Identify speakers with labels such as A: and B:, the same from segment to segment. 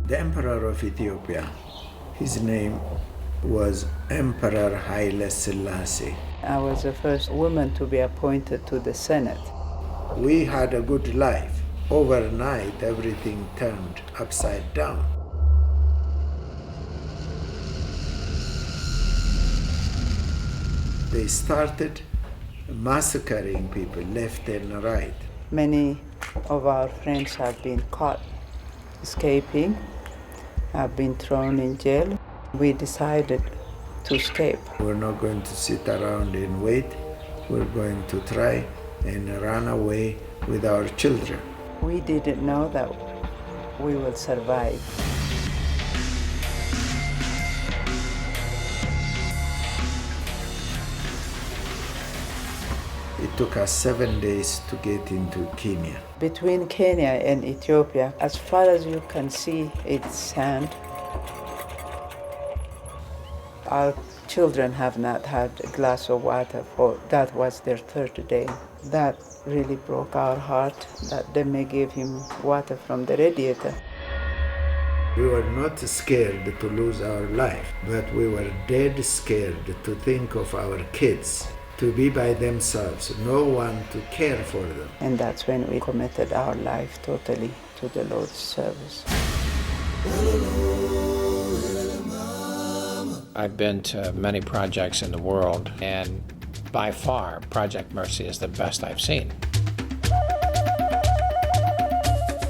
A: The Emperor of Ethiopia, his name was Emperor Haile Selassie.
B: I was the first woman to be appointed to the Senate.
A: We had a good life. Overnight, everything turned upside down. They started massacring people left and right.
B: Many of our friends have been caught escaping, have been thrown in jail. We decided to escape.
A: We're not going to sit around and wait. We're going to try and run away with our children.
B: We didn't know that we will survive.
A: It took us 7 days to get into Kenya.
B: Between Kenya and Ethiopia, as far as you can see, it's sand. Our children have not had a glass of water for that was their third day. That really broke our heart that they may give him water from the radiator.
A: We were not scared to lose our life, but we were dead scared to think of our kids, to be by themselves, no one to care for them.
B: And that's when we committed our life totally to the Lord's service.
C: I've been to many projects in the world, and by far, Project Mercy is the best I've seen.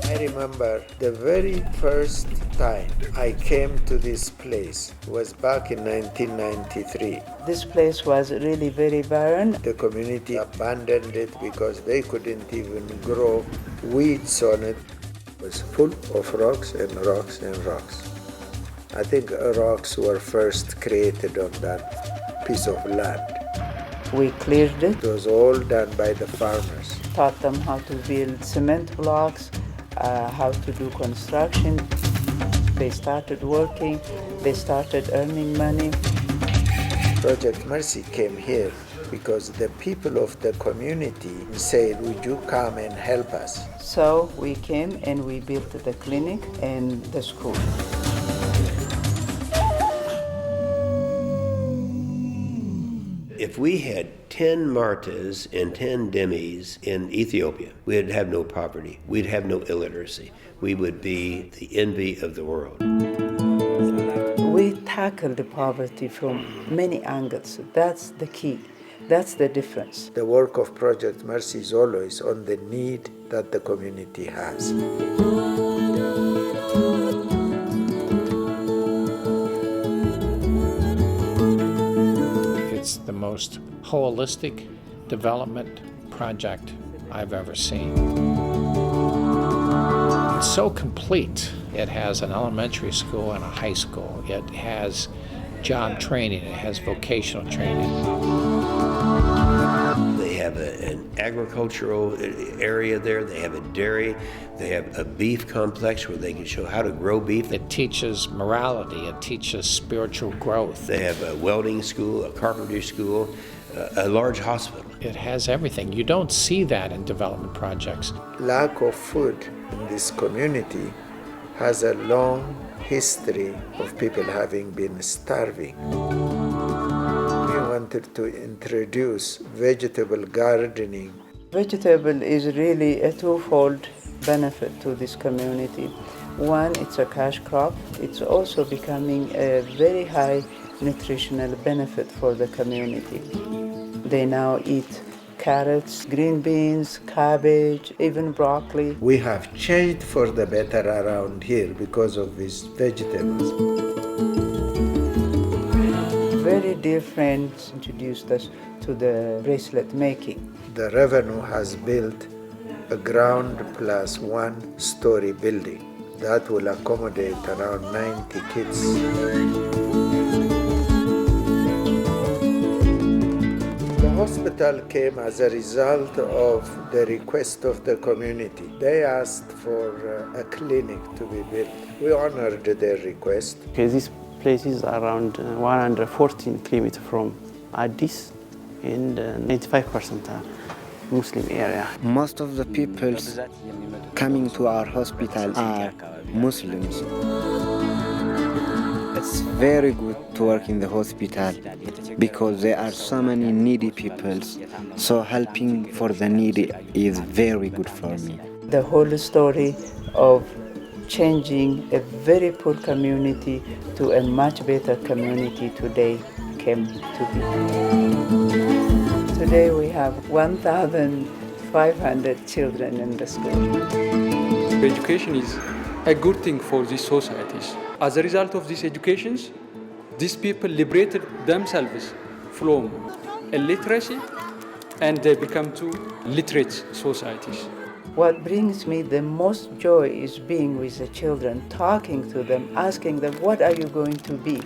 A: I remember the very first time I came to this place was back in 1993.
B: This place was really very barren.
A: The community abandoned it because they couldn't even grow weeds on it. It was full of rocks and rocks and rocks. I think rocks were first created on that piece of land.
B: We cleared it.
A: It was all done by the farmers.
B: Taught them how to build cement blocks, how to do construction. They started working, they started earning money.
A: Project Mercy came here because the people of the community said, would you come and help us?
B: So we came and we built the clinic and the school.
D: If we had 10 Martas and 10 Demes in Ethiopia, we'd have no poverty, we'd have no illiteracy. We would be the envy of the world.
B: We tackle the poverty from many angles. That's the key. That's the difference.
A: The work of Project Mercy is always on the need that the community has.
C: It's the most holistic development project I've ever seen. It's so complete. It has an elementary school and a high school. It has job training. It has vocational training.
D: They have an agricultural area there. They have a dairy. They have a beef complex where they can show how to grow beef.
C: It teaches morality. It teaches spiritual growth.
D: They have a welding school, a carpentry school, a large hospital.
C: It has everything. You don't see that in development projects.
A: Lack of food in this community has a long history of people having been starving. We wanted to introduce vegetable gardening.
B: Vegetable is really a twofold benefit to this community. One, it's a cash crop. It's also becoming a very high nutritional benefit for the community. They now eat carrots, green beans, cabbage, even broccoli.
A: We have changed for the better around here because of these vegetables.
B: Very dear friends introduced us to the bracelet making.
A: The revenue has built a ground plus 1 story building that will accommodate around 90 kids. The hospital came as a result of the request of the community. They asked for a clinic to be built. We honored their request.
E: Okay, this place is around 114 kilometers from Addis, and 95% are Muslim area.
F: Most of the people coming to our hospital are Muslims. It's very good to work in the hospital because there are so many needy people. So helping for the needy is very good for me.
B: The whole story of changing a very poor community to a much better community today came to be. Today we have 1,500 children in the school.
G: Education is a good thing for these societies. As a result of these educations, these people liberated themselves from illiteracy and they become two literate societies.
B: What brings me the most joy is being with the children, talking to them, asking them, what are you going to be?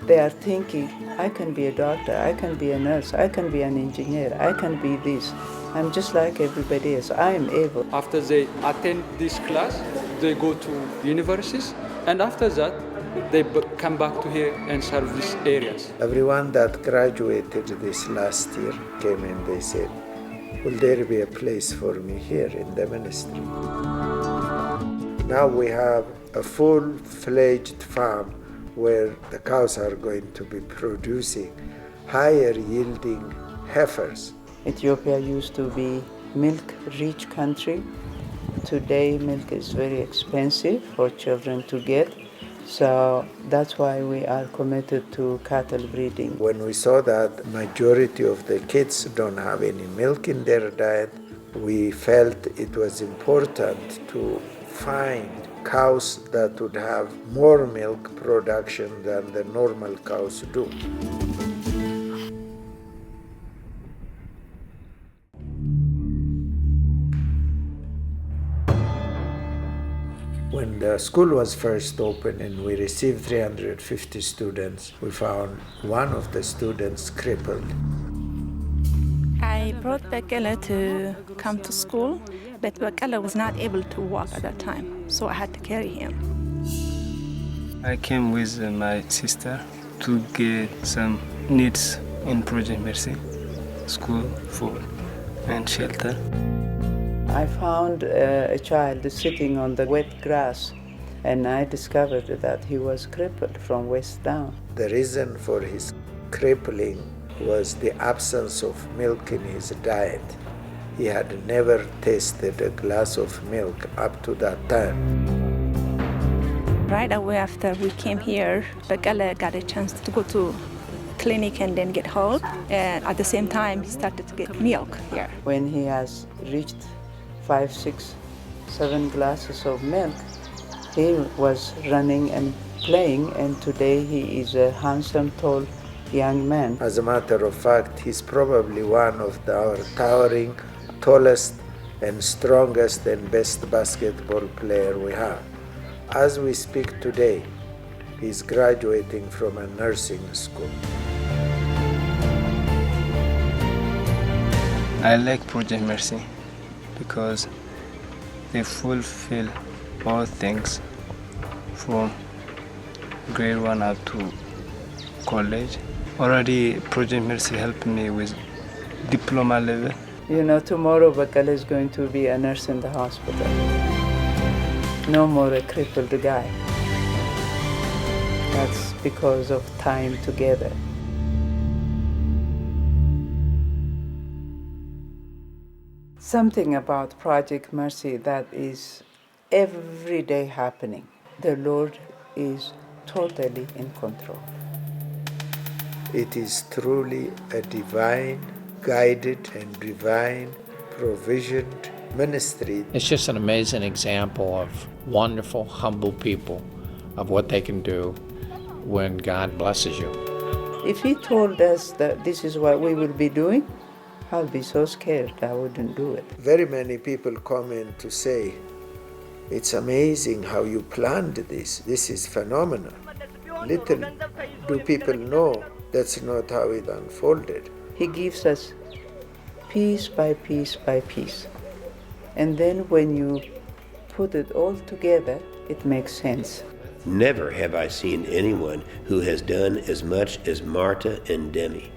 B: They are thinking, I can be a doctor, I can be a nurse, I can be an engineer, I can be this. I'm just like everybody else, I am able.
G: After they attend this class, they go to universities, and after that, they come back to here and serve these areas.
A: Everyone that graduated this last year came and they said, will there be a place for me here in the ministry? Now we have a full-fledged farm where the cows are going to be producing higher yielding heifers.
B: Ethiopia used to be milk-rich country. Today milk is very expensive for children to get. So that's why we are committed to cattle breeding.
A: When we saw that majority of the kids don't have any milk in their diet, we felt it was important to find cows that would have more milk production than the normal cows do. When the school was first opened and we received 350 students, we found one of the students crippled.
H: I brought Bekele to come to school, but Bekele was not able to walk at that time, so I had to carry him.
I: I came with my sister to get some needs in Project Mercy, school, food, and shelter.
B: I found a child sitting on the wet grass, and I discovered that he was crippled from waist down.
A: The reason for his crippling was the absence of milk in his diet. He had never tasted a glass of milk up to that time.
H: Right away after we came here, Bekele got a chance to go to clinic and then get help, and at the same time he started to get milk here.
B: When he has reached 5, 6, 7 glasses of milk, he was running and playing, and today he is a handsome, tall young man.
A: As a matter of fact, he's probably one of our towering, tallest, and strongest and best basketball player we have. As we speak today, he's graduating from a nursing school.
I: I like Project Mercy because they fulfill all things from grade 1 up to college. Already Project Mercy helped me with diploma level.
B: You know, tomorrow Bekele is going to be a nurse in the hospital. No more a crippled guy. That's because of time together. Something about Project Mercy that is every day happening. The Lord is totally in control.
A: It is truly a divine, guided and divine provisioned ministry.
C: It's just an amazing example of wonderful, humble people, of what they can do when God blesses you.
B: If He told us that this is what we will be doing, I'll be so scared I wouldn't do it.
A: Very many people come in to say, it's amazing how you planned this. This is phenomenal. Little do people know that's not how it unfolded.
B: He gives us piece by piece by piece. And then when you put it all together, it makes sense.
D: Never have I seen anyone who has done as much as Marta and Deme.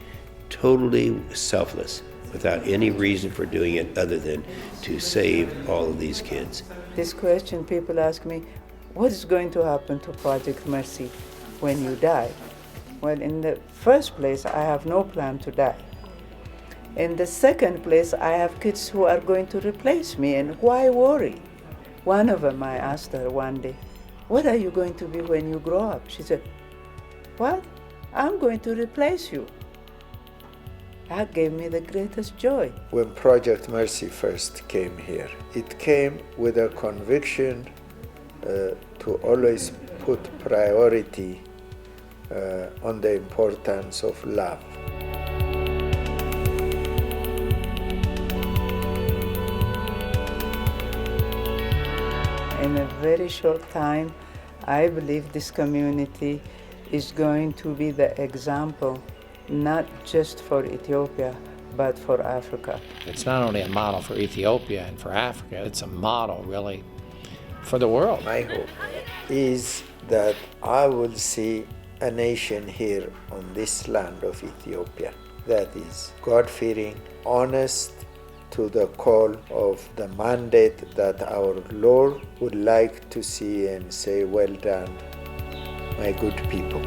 D: Totally selfless, without any reason for doing it other than to save all of these kids.
B: This question, people ask me, what is going to happen to Project Mercy when you die? Well, in the first place, I have no plan to die. In the second place, I have kids who are going to replace me, and why worry? One of them, I asked her one day, what are you going to be when you grow up? She said, what? I'm going to replace you. That gave me the greatest joy.
A: When Project Mercy first came here, it came with a conviction to always put priority on the importance of love.
B: In a very short time, I believe this community is going to be the example, not just for Ethiopia, but for Africa.
C: It's not only a model for Ethiopia and for Africa, it's a model really for the world.
A: My hope is that I will see a nation here on this land of Ethiopia that is God-fearing, honest to the call of the mandate that our Lord would like to see and say, well done, my good people.